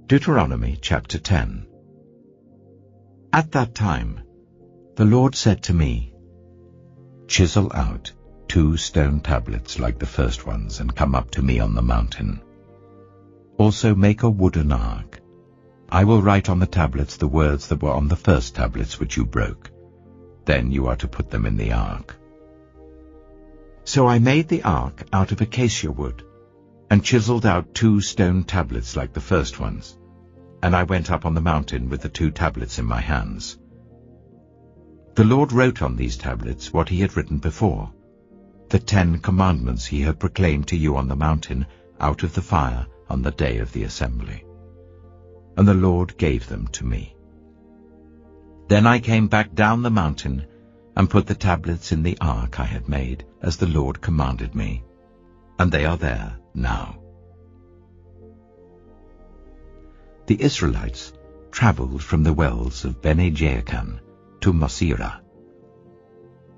Deuteronomy chapter 10. At that time the Lord said to me, "Chisel out 2 stone tablets like the first ones and come up to me on the mountain. Also make a wooden ark. I will write on the tablets the words that were on the first tablets which you broke. Then you are to put them in the ark." So I made the ark out of acacia wood, and chiseled out 2 stone tablets like the first ones, and I went up on the mountain with the 2 tablets in my hands. The Lord wrote on these tablets what he had written before, the 10 commandments he had proclaimed to you on the mountain out of the fire on the day of the assembly. And the Lord gave them to me. Then I came back down the mountain and put the tablets in the ark I had made, as the Lord commanded me, and they are there now. The Israelites traveled from the wells of Bene-Jaakan to Mosera.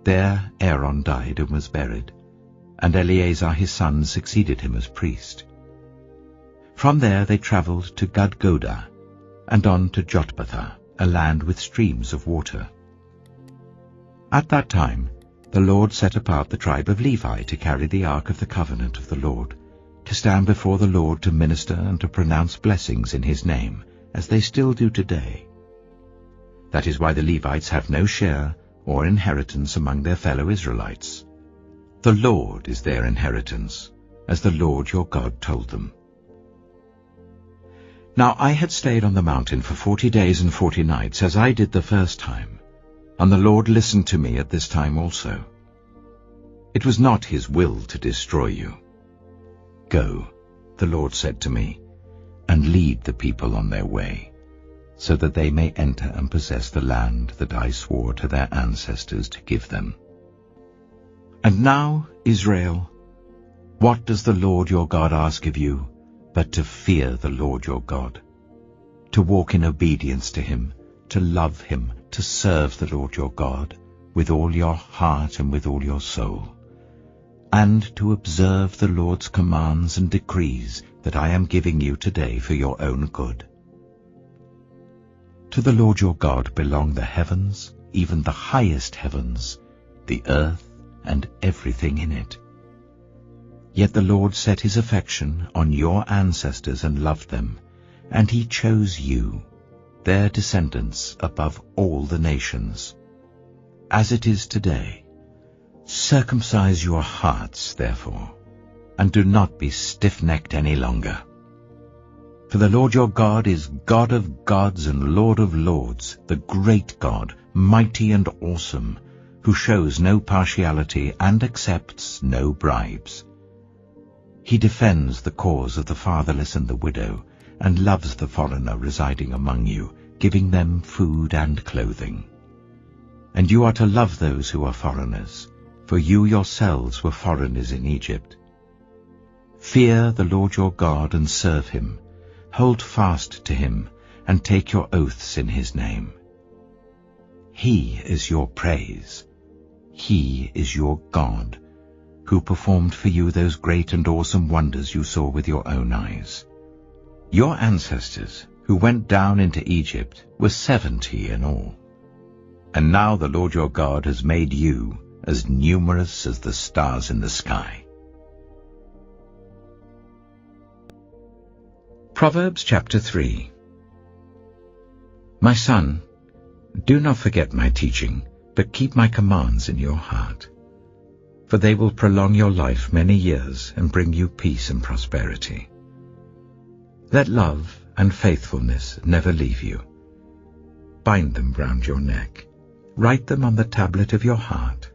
There Aaron died and was buried, and Eleazar his son succeeded him as priest. From there they traveled to Gudgodah, and on to Jotbathah, a land with streams of water. At that time the Lord set apart the tribe of Levi to carry the ark of the covenant of the Lord, to stand before the Lord to minister and to pronounce blessings in his name, as they still do today. That is why the Levites have no share or inheritance among their fellow Israelites. The Lord is their inheritance, as the Lord your God told them. Now I had stayed on the mountain for 40 days and 40 nights, as I did the first time, and the Lord listened to me at this time also. It was not his will to destroy you. Go, the Lord said to me, and lead the people on their way, so that they may enter and possess the land that I swore to their ancestors to give them. And now, Israel, what does the Lord your God ask of you, but to fear the Lord your God, to walk in obedience to him, to love him, to serve the Lord your God with all your heart and with all your soul, and to observe the Lord's commands and decrees that I am giving you today for your own good. To the Lord your God belong the heavens, even the highest heavens, the earth, and everything in it. Yet the Lord set his affection on your ancestors and loved them, and he chose you, their descendants, above all the nations. As it is today, circumcise your hearts, therefore, and do not be stiff-necked any longer. For the Lord your God is God of gods and Lord of lords, the great God, mighty and awesome, who shows no partiality and accepts no bribes. He defends the cause of the fatherless and the widow, and loves the foreigner residing among you, giving them food and clothing. And you are to love those who are foreigners, for you yourselves were foreigners in Egypt. Fear the Lord your God and serve him. Hold fast to him, and take your oaths in his name. He is your praise. He is your God, who performed for you those great and awesome wonders you saw with your own eyes. Your ancestors, who went down into Egypt, were 70 in all. And now the Lord your God has made you as numerous as the stars in the sky. Proverbs chapter 3. My son, do not forget my teaching, but keep my commands in your heart. For they will prolong your life many years and bring you peace and prosperity. Let love and faithfulness never leave you. Bind them round your neck. Write them on the tablet of your heart.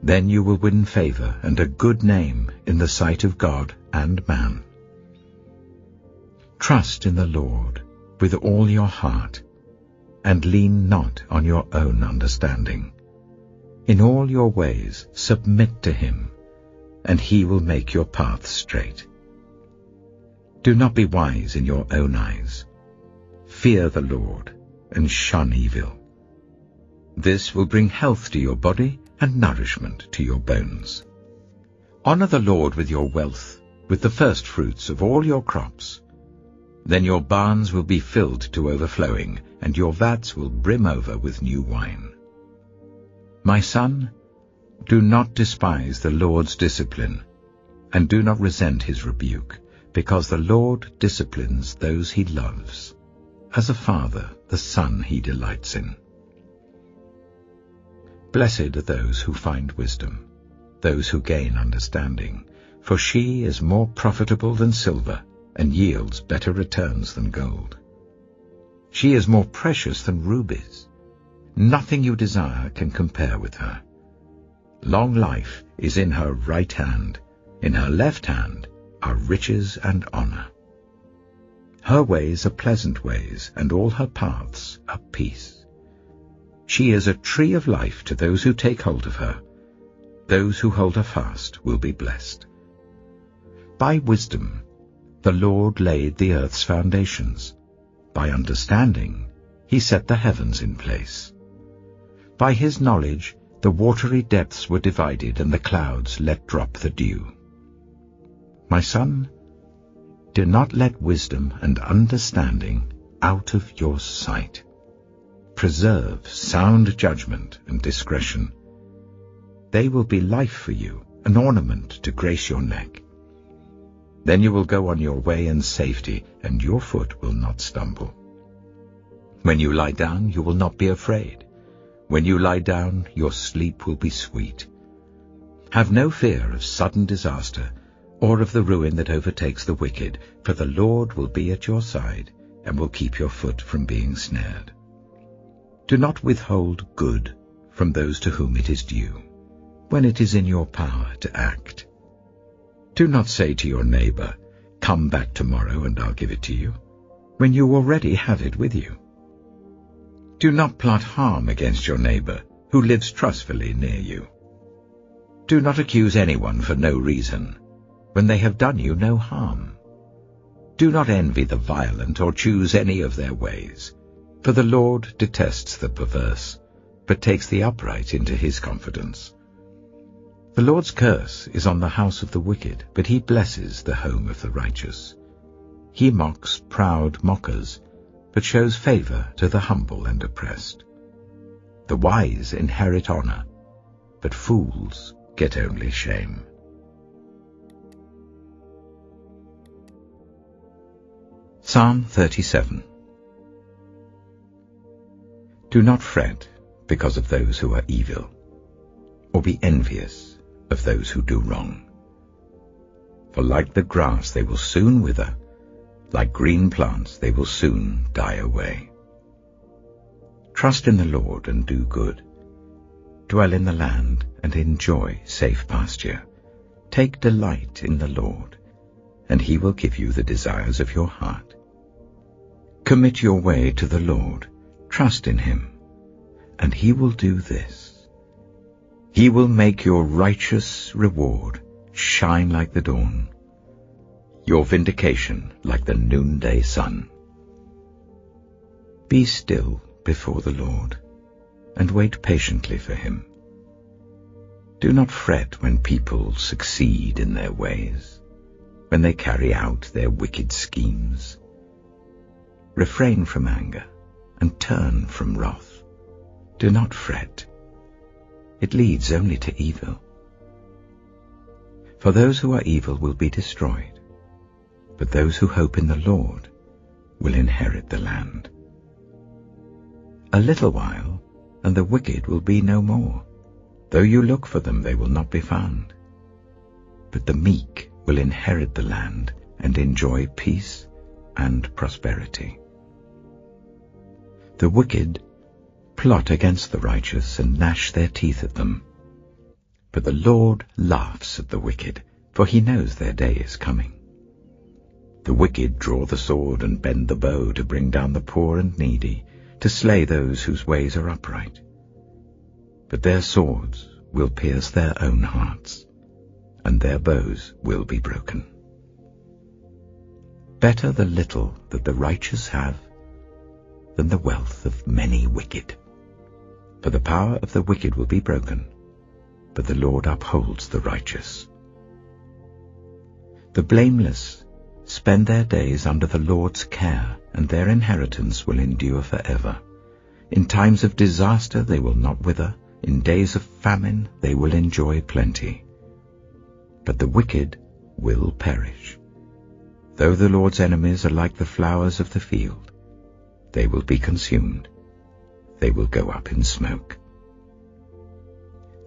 Then you will win favor and a good name in the sight of God and man. Trust in the Lord with all your heart, and lean not on your own understanding. In all your ways submit to him, and he will make your paths straight. Do not be wise in your own eyes. Fear the Lord and shun evil. This will bring health to your body and nourishment to your bones. Honor the Lord with your wealth, with the first fruits of all your crops. Then your barns will be filled to overflowing, and your vats will brim over with new wine. My son, do not despise the Lord's discipline, and do not resent his rebuke, because the Lord disciplines those he loves, as a father the son he delights in. Blessed are those who find wisdom, those who gain understanding, for she is more profitable than silver, and yields better returns than gold. She is more precious than rubies. Nothing you desire can compare with her. Long life is in her right hand. In her left hand are riches and honor. Her ways are pleasant ways, and all her paths are peace. She is a tree of life to those who take hold of her. Those who hold her fast will be blessed. By wisdom the Lord laid the earth's foundations. By understanding he set the heavens in place. By his knowledge the watery depths were divided, and the clouds let drop the dew. My son, do not let wisdom and understanding out of your sight. Preserve sound judgment and discretion. They will be life for you, an ornament to grace your neck. Then you will go on your way in safety, and your foot will not stumble. When you lie down, you will not be afraid. When you lie down, your sleep will be sweet. Have no fear of sudden disaster, or of the ruin that overtakes the wicked, for the Lord will be at your side, and will keep your foot from being snared. Do not withhold good from those to whom it is due, when it is in your power to act. Do not say to your neighbor, "Come back tomorrow and I'll give it to you," when you already have it with you. Do not plot harm against your neighbor who lives trustfully near you. Do not accuse anyone for no reason, when they have done you no harm. Do not envy the violent or choose any of their ways, for the Lord detests the perverse, but takes the upright into his confidence. The Lord's curse is on the house of the wicked, but he blesses the home of the righteous. He mocks proud mockers, but shows favor to the humble and oppressed. The wise inherit honor, but fools get only shame. Psalm 37. Do not fret because of those who are evil, or be envious of those who do wrong. For like the grass they will soon wither, like green plants they will soon die away. Trust in the Lord and do good. Dwell in the land and enjoy safe pasture. Take delight in the Lord, and he will give you the desires of your heart. Commit your way to the Lord, trust in him, and he will do this. He will make your righteous reward shine like the dawn, your vindication like the noonday sun. Be still before the Lord, and wait patiently for him. Do not fret when people succeed in their ways, when they carry out their wicked schemes. Refrain from anger and turn from wrath. Do not fret. It leads only to evil. For those who are evil will be destroyed, but those who hope in the Lord will inherit the land. A little while, and the wicked will be no more. Though you look for them, they will not be found. But the meek will inherit the land and enjoy peace and prosperity. The wicked plot against the righteous and gnash their teeth at them. But the Lord laughs at the wicked, for he knows their day is coming. The wicked draw the sword and bend the bow to bring down the poor and needy, to slay those whose ways are upright. But their swords will pierce their own hearts, and their bows will be broken. better the little that the righteous have than the wealth of many wicked. For the power of the wicked will be broken, but the Lord upholds the righteous. The blameless spend their days under the Lord's care, and their inheritance will endure forever. In times of disaster they will not wither, in days of famine they will enjoy plenty. But the wicked will perish. Though the Lord's enemies are like the flowers of the field, they will be consumed. They will go up in smoke.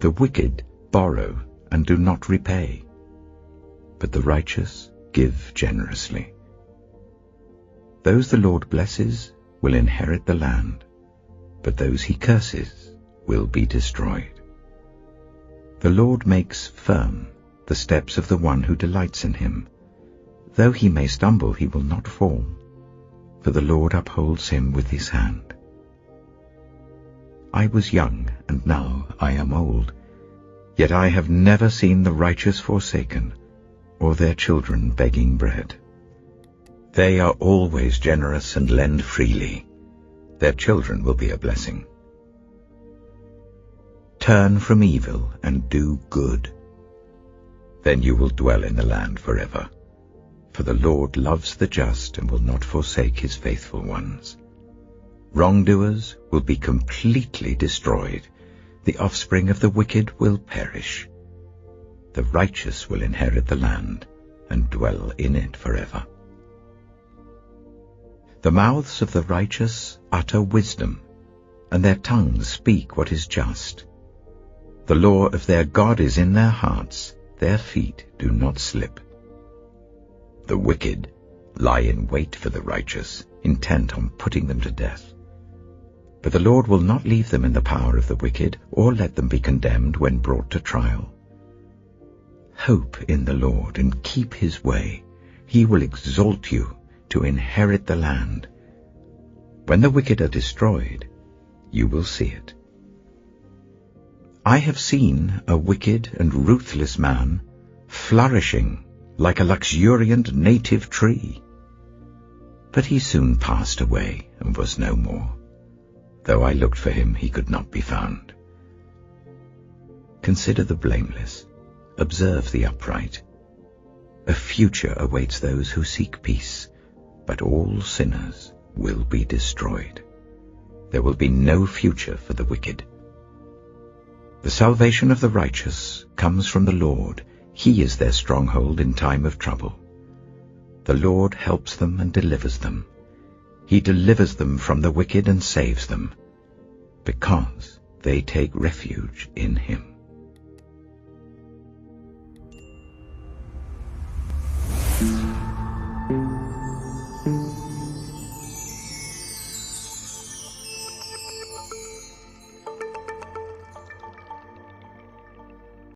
The wicked borrow and do not repay, but the righteous give generously. Those the Lord blesses will inherit the land, but those he curses will be destroyed. The Lord makes firm the steps of the one who delights in him. Though he may stumble, he will not fall, for the Lord upholds him with his hand. I was young, and now I am old, yet I have never seen the righteous forsaken, or their children begging bread. They are always generous and lend freely. Their children will be a blessing. Turn from evil and do good. Then you will dwell in the land forever. For the Lord loves the just and will not forsake his faithful ones. Wrongdoers will be completely destroyed. The offspring of the wicked will perish. The righteous will inherit the land and dwell in it forever. The mouths of the righteous utter wisdom, and their tongues speak what is just. The law of their God is in their hearts, their feet do not slip. The wicked lie in wait for the righteous, intent on putting them to death. But the Lord will not leave them in the power of the wicked, or let them be condemned when brought to trial. Hope in the Lord and keep his way. He will exalt you to inherit the land. When the wicked are destroyed, you will see it. I have seen a wicked and ruthless man flourishing like a luxuriant native tree. But he soon passed away and was no more. Though I looked for him, he could not be found. Consider the blameless. Observe the upright. A future awaits those who seek peace, but all sinners will be destroyed. There will be no future for the wicked. The salvation of the righteous comes from the Lord. He is their stronghold in time of trouble. The Lord helps them and delivers them. He delivers them from the wicked and saves them, because they take refuge in him.